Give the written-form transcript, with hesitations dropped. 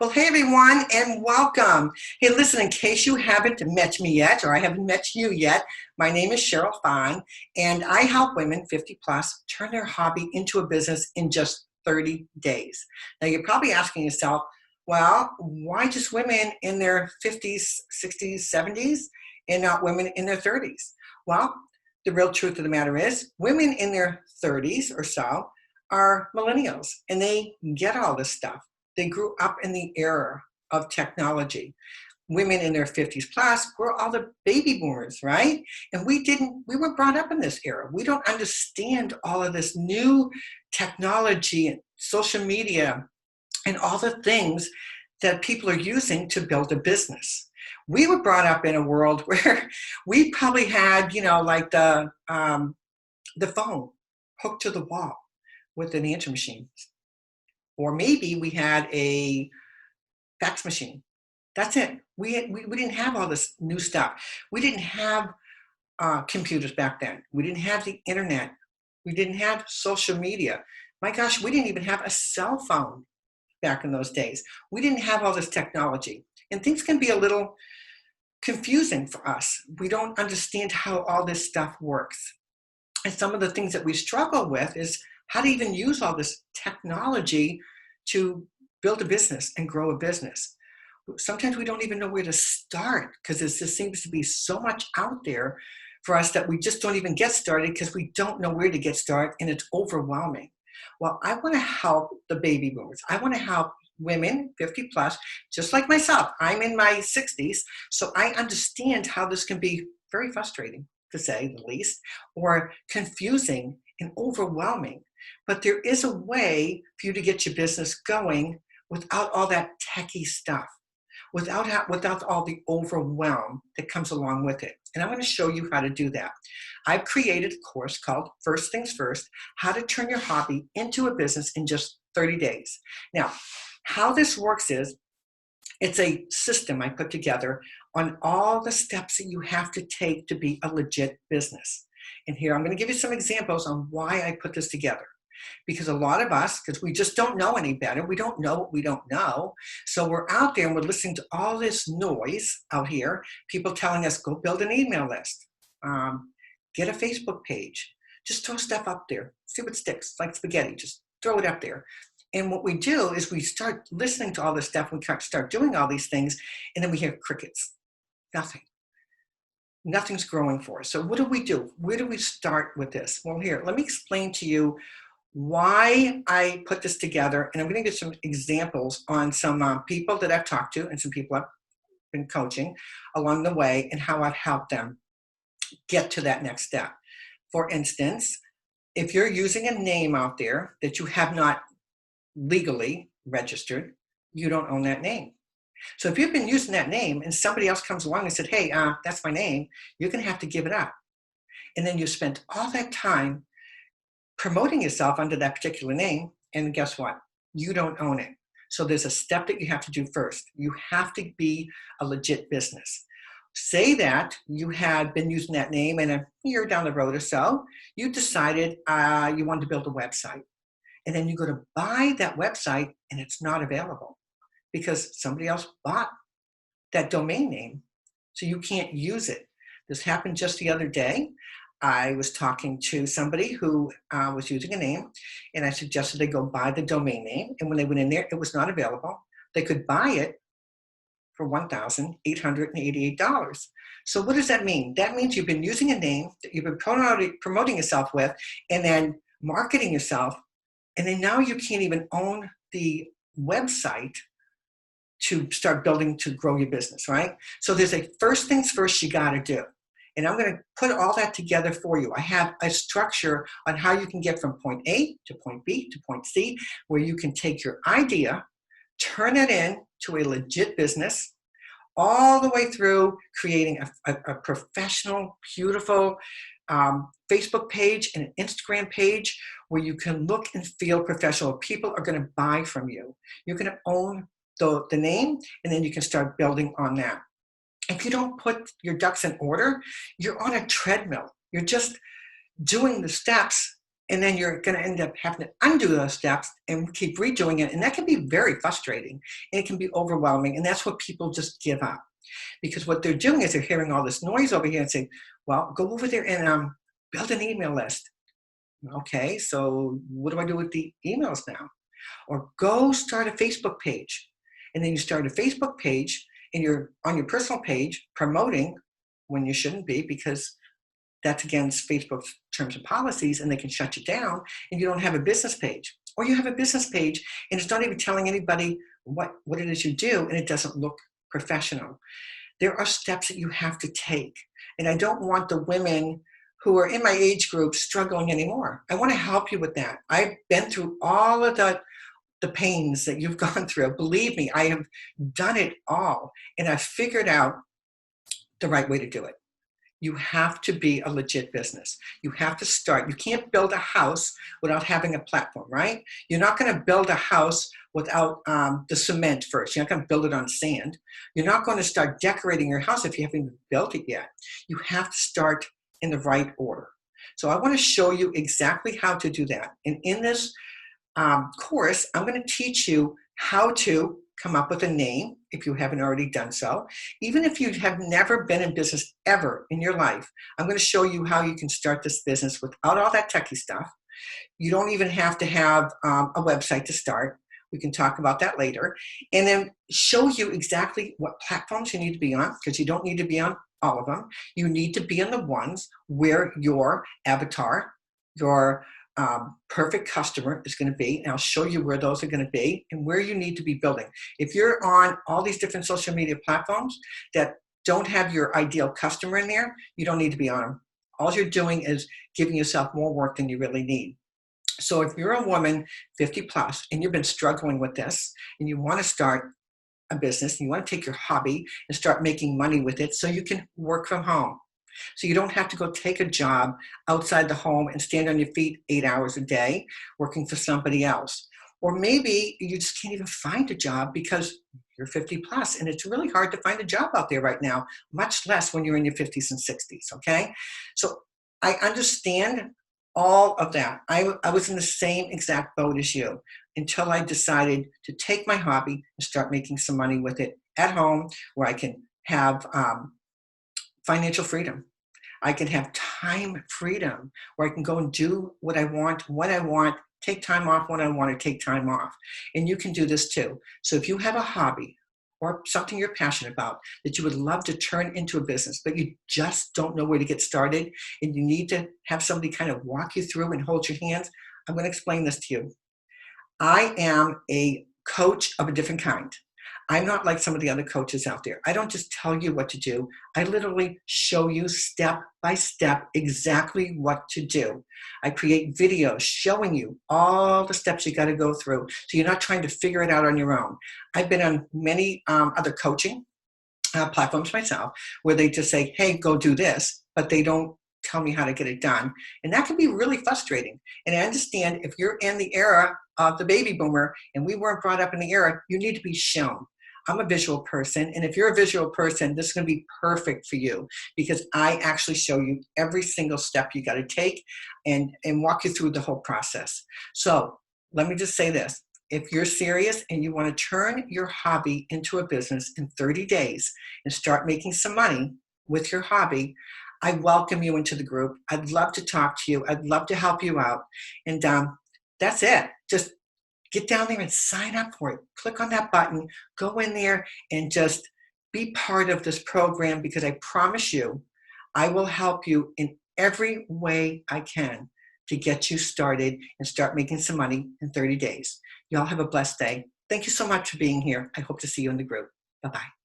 Well, hey everyone, and welcome. Hey, listen, in case you haven't met me yet, or I haven't met you yet, my name is Cheryl Fine, and I help women 50 plus turn their hobby into a business in just 30 days. Now, you're probably asking yourself, well, why just women in their 50s, 60s, 70s, and not women in their 30s? Well, the real truth of the matter is, women in their 30s or so are millennials, and they get all this stuff. They grew up in the era of technology. Women in their 50s plus were all the baby boomers, right? And we were brought up in this era. We don't understand all of this new technology and social media and all the things that people are using to build a business. We were brought up in a world where we probably had, like the phone hooked to the wall with an answer machine. Or maybe we had a fax machine. That's it. We didn't have all this new stuff. We didn't have computers back then. We didn't have the internet. We didn't have social media. My gosh, we didn't even have a cell phone back in those days. We didn't have all this technology. And things can be a little confusing for us. We don't understand how all this stuff works. And some of the things that we struggle with is how to even use all this technology to build a business and grow a business. Sometimes we don't even know where to start because there just seems to be so much out there for us that we just don't even get started because we don't know where to get started and it's overwhelming. Well, I want to help the baby boomers. I want to help women 50 plus, just like myself. I'm in my 60s, so I understand how this can be very frustrating, to say the least, or confusing and overwhelming. But there is a way for you to get your business going without all that techie stuff, without all the overwhelm that comes along with it. And I'm going to show you how to do that. I've created a course called First Things First, How to Turn Your Hobby into a Business in Just 30 Days. Now, how this works is, it's a system I put together on all the steps that you have to take to be a legit business. And here I'm going to give you some examples on why I put this together. Because a lot of us, because we just don't know any better, we don't know what we don't know. So we're out there and we're listening to all this noise out here, people telling us, go build an email list, get a Facebook page, just throw stuff up there, see what sticks, like spaghetti, just throw it up there. And what we do is we start listening to all this stuff, we start doing all these things, and then we hear crickets, nothing. Nothing's growing for us. So what do we do? Where do we start with this? Well, here, let me explain to you why I put this together, and I'm going to give some examples on some people that I've talked to and some people I've been coaching along the way and how I've helped them get to that next step. For instance, if you're using a name out there that you have not legally registered, you don't own that name. So if you've been using that name and somebody else comes along and said, hey, that's my name, you're going to have to give it up. And then you spent all that time promoting yourself under that particular name, and guess what? You don't own it. So there's a step that you have to do first. You have to be a legit business. Say that you had been using that name and a year down the road or so, you decided you wanted to build a website. And then you go to buy that website and it's not available because somebody else bought that domain name. So you can't use it. This happened just the other day. I was talking to somebody who was using a name, and I suggested they go buy the domain name. And when they went in there, it was not available. They could buy it for $1,888. So what does that mean? That means you've been using a name that you've been promoting yourself with and then marketing yourself, and then now you can't even own the website to start building to grow your business, right? So there's a first things first you got to do. And I'm going to put all that together for you. I have a structure on how you can get from point A to point B to point C, where you can take your idea, turn it into a legit business, all the way through creating a professional, beautiful Facebook page and an Instagram page where you can look and feel professional. People are going to buy from you. You're going to own the name, and then you can start building on that. If you don't put your ducks in order, you're on a treadmill. You're just doing the steps, And then you're going to end up having to undo those steps and keep redoing it. And that can be very frustrating and it can be overwhelming. And that's what people just give up, because what they're doing is they're hearing all this noise over here and saying, well, go over there and build an email list. Okay, so what do I do with the emails now? Or go start a Facebook page. And then you start a Facebook page and you're on your personal page promoting when you shouldn't be, because that's against Facebook's terms and policies and they can shut you down, and you don't have a business page. Or you have a business page and it's not even telling anybody what it is you do, and it doesn't look professional. There are steps that you have to take. And I don't want the women who are in my age group struggling anymore. I want to help you with that. I've been through all of the pains that you've gone through. Believe me, I have done it all, and I've figured out the right way to do it. You have to be a legit business. You have to start. You can't build a house without having a platform, right? You're not going to build a house without the cement first. You're not going to build it on sand. You're not going to start decorating your house if you haven't even built it yet. You have to start in the right order. So I want to show you exactly how to do that. And in this course, I'm going to teach you how to come up with a name if you haven't already done so. Even if you have never been in business ever in your life, I'm going to show you how you can start this business without all that techie stuff. You don't even have to have a website to start. We can talk about that later. And then show you exactly what platforms you need to be on, because you don't need to be on all of them. You need to be on the ones where your avatar, your perfect customer is going to be, and I'll show you where those are going to be and where you need to be building. If you're on all these different social media platforms that don't have your ideal customer in there, you don't need to be on them. All you're doing is giving yourself more work than you really need. So if you're a woman 50 plus and you've been struggling with this and you want to start a business, and you want to take your hobby and start making money with it so you can work from home, so you don't have to go take a job outside the home and stand on your feet 8 hours a day working for somebody else. Or maybe you just can't even find a job because you're 50 plus and it's really hard to find a job out there right now, much less when you're in your 50s and 60s, okay? So I understand all of that. I was in the same exact boat as you until I decided to take my hobby and start making some money with it at home, where I can have financial freedom. I can have time freedom, where I can go and do what I want, when I want, take time off when I want to take time off. And you can do this too. So if you have a hobby or something you're passionate about that you would love to turn into a business, but you just don't know where to get started, and you need to have somebody kind of walk you through and hold your hands, I'm going to explain this to you. I am a coach of a different kind. I'm not like some of the other coaches out there. I don't just tell you what to do. I literally show you step by step exactly what to do. I create videos showing you all the steps you got to go through, so you're not trying to figure it out on your own. I've been on many other coaching platforms myself where they just say, hey, go do this, but they don't tell me how to get it done. And that can be really frustrating. And I understand if you're in the era of the baby boomer and we weren't brought up in the era, you need to be shown. I'm a visual person, and if you're a visual person, this is going to be perfect for you, because I actually show you every single step you got to take and walk you through the whole process. So let me just say this. If you're serious and you want to turn your hobby into a business in 30 days and start making some money with your hobby, I welcome you into the group. I'd love to talk to you. I'd love to help you out. And that's it. Just get down there and sign up for it. Click on that button, go in there and just be part of this program, because I promise you, I will help you in every way I can to get you started and start making some money in 30 days. Y'all have a blessed day. Thank you so much for being here. I hope to see you in the group. Bye-bye.